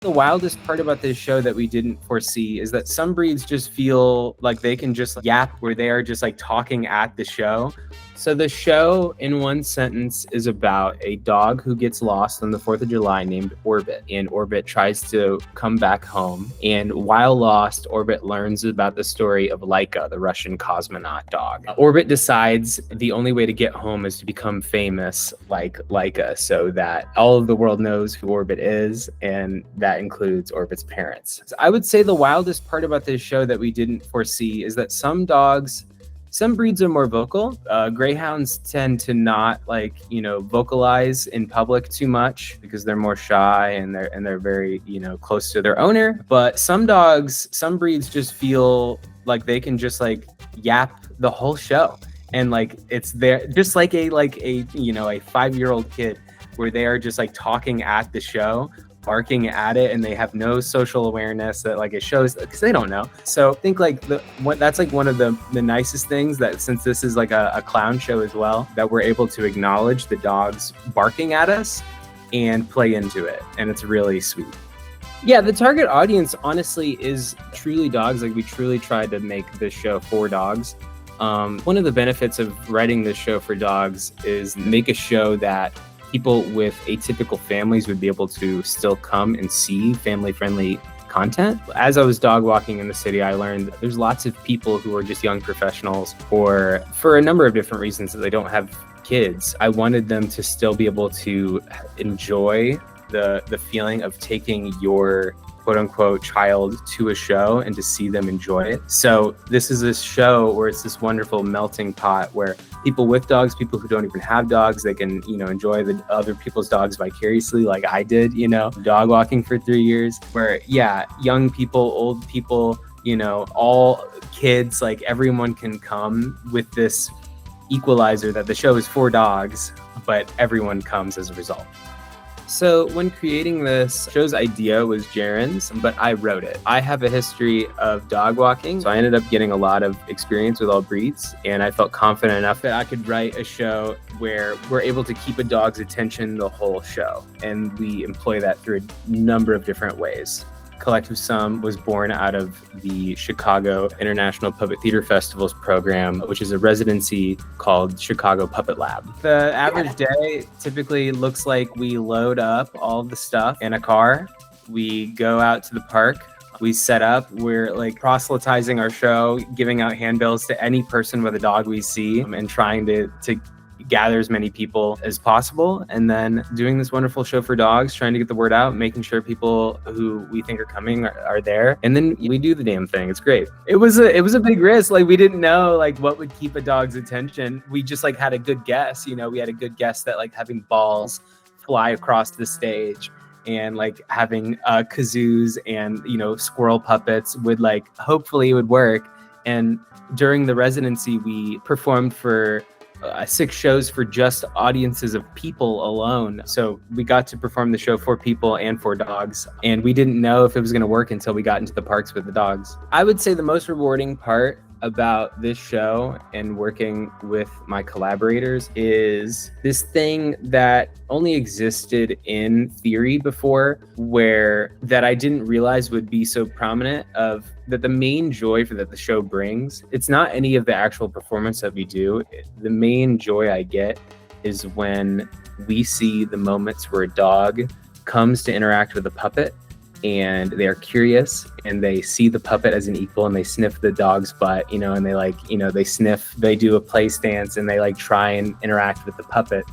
The wildest part about this show that we didn't foresee is that some breeds just feel like they can just yap where they are just like talking at the show. So the show in one sentence is about a dog who gets lost on the 4th of July named Orbit, and Orbit tries to come back home. And while lost, Orbit learns about the story of Laika, the Russian cosmonaut dog. Orbit decides the only way to get home is to become famous like Laika, so that all of the world knows who Orbit is, and that includes Orbit's parents. So I would say the wildest part about this show that we didn't foresee is that some breeds are more vocal. Greyhounds tend to not vocalize in public too much because they're more shy and they're very, close to their owner. But some breeds just feel like they can just like yap the whole show. And like it's there just like a 5-year-old kid where they are just like talking at the show, barking at it, and they have no social awareness that like it shows because they don't know. So I think that's like one of the nicest things, that since this is like a clown show as well, that we're able to acknowledge the dogs barking at us and play into it, and it's really sweet. Yeah, the target audience honestly is truly dogs. Like we truly tried to make this show for dogs. One of the benefits of writing this show for dogs is make a show that people with atypical families would be able to still come and see family-friendly content. As I was dog walking in the city, I learned that there's lots of people who are just young professionals, or for a number of different reasons that they don't have kids. I wanted them to still be able to enjoy the feeling of taking your quote-unquote child to a show and to see them enjoy it. So this is a show where it's this wonderful melting pot where people with dogs, people who don't even have dogs, they can, enjoy the other people's dogs vicariously, like I did, dog walking for 3 years, where young people, old people, all kids, like everyone can come with this equalizer that the show is for dogs, but everyone comes as a result. So when creating this, show's idea was Jaren's, but I wrote it. I have a history of dog walking, so I ended up getting a lot of experience with all breeds, and I felt confident enough that I could write a show where we're able to keep a dog's attention the whole show, and we employ that through a number of different ways. Collective Sum was born out of the Chicago International Puppet Theater Festival's program, which is a residency called Chicago Puppet Lab. The average day typically looks like we load up all the stuff in a car. We go out to the park. We set up, we're like proselytizing our show, giving out handbills to any person with a dog we see, and trying to gather as many people as possible, and then doing this wonderful show for dogs, trying to get the word out, making sure people who we think are coming are there, and then we do the damn thing. It's great. It was a big risk. Like we didn't know like what would keep a dog's attention. We just like had a good guess. We had a good guess that like having balls fly across the stage and like having kazoos and squirrel puppets would like hopefully it would work. And during the residency, we performed for 6 shows for just audiences of people alone. So we got to perform the show for people and for dogs. And we didn't know if it was going to work until we got into the parks with the dogs. I would say the most rewarding part about this show and working with my collaborators is this thing that only existed in theory before, where that I didn't realize would be so prominent, of that the main joy that the show brings, it's not any of the actual performance that we do. The main joy I get is when we see the moments where a dog comes to interact with a puppet and they are curious and they see the puppet as an equal and they sniff the dog's butt, and they sniff, they do a play stance and they like try and interact with the puppet.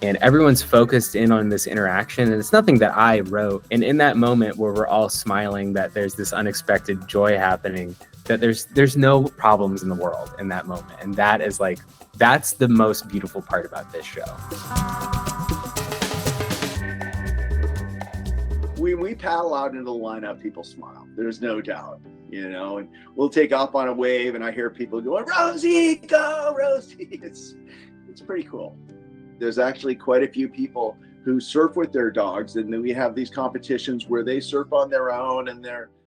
And everyone's focused in on this interaction, and it's nothing that I wrote. And in that moment where we're all smiling that there's this unexpected joy happening, that there's no problems in the world in that moment. And that's the most beautiful part about this show. When we paddle out into the lineup, people smile. There's no doubt, and we'll take off on a wave and I hear people going, "Rosie, go, Rosie." It's pretty cool. There's actually quite a few people who surf with their dogs, and then we have these competitions where they surf on their own and they're